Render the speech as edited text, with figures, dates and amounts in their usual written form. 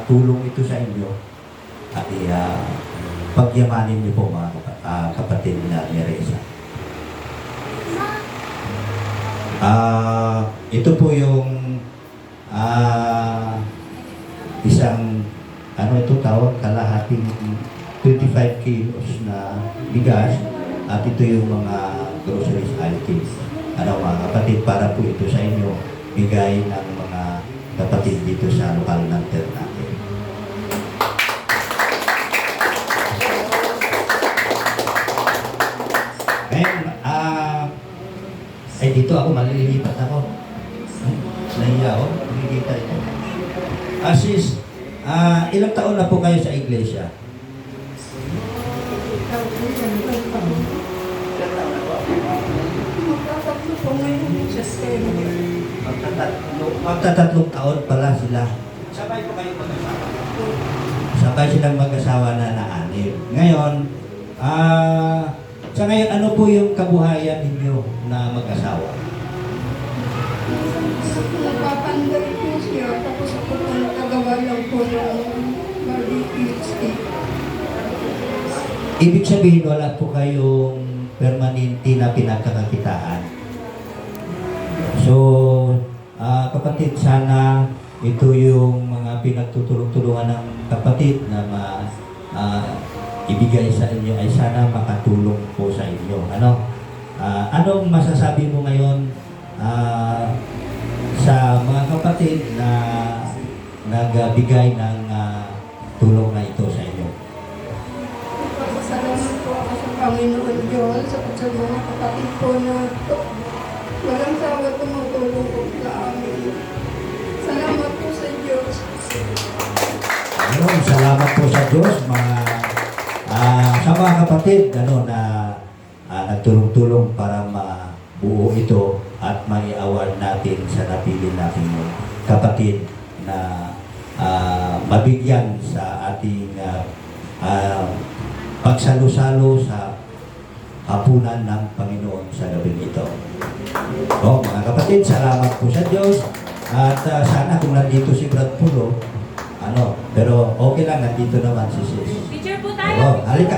tulong ito sa inyo at pagyamanin niyo po mga kapatid na ni Reza. Ito po yung isang ito tawag, kalahating 25 kilos na bigas at ito yung mga groceries items. Mga kapatid, para po ito sa inyo, bigay ng mga kapatid dito sa lokal ng Ternate. Ngayon, dito ako, malilipat ako. Nahiya ako, nakikita ito. Sis, ilang taon na po kayo sa iglesia? Magtatatlong taon pala sila. Sabay po kayo mag-asawa? Sabay silang mag-asawa na na-anim. Ngayon, sa ngayon, ano po yung kabuhayan ninyo na mag-asawa? Nagpapanday po siya, tapos ako po nagkagawa lang po ng barbecue steak. Ibig sabihin, wala po kayong permanente na pinagkakakitaan. So, kapatid, sana ito yung mga pinagtutulong-tulungan ng kapatid na ibigay sa inyo ay sana makatulong po sa inyo. Anong masasabi mo ngayon sa mga kapatid na nagbigay ng tulong na ito sa inyo? Salamat po ako sa Panginoon Diyos at sa mga kapatid po na walang sawa tumutulong po sa amin. Salamat po sa Diyos. Salamat po sa Diyos, sa mga kapatid na nagtulong-tulong para mabuo ito at maiaward natin sa napili nating kapatid na mabigyan sa ating pagsalo-salo sa hapunan ng Panginoon sa gabing ito. Mga kapatid, salamat po sa Diyos at sana kung nandito si Brad Pulo, pero okay lang, nandito naman si Sis. Picture po tayo. Halika.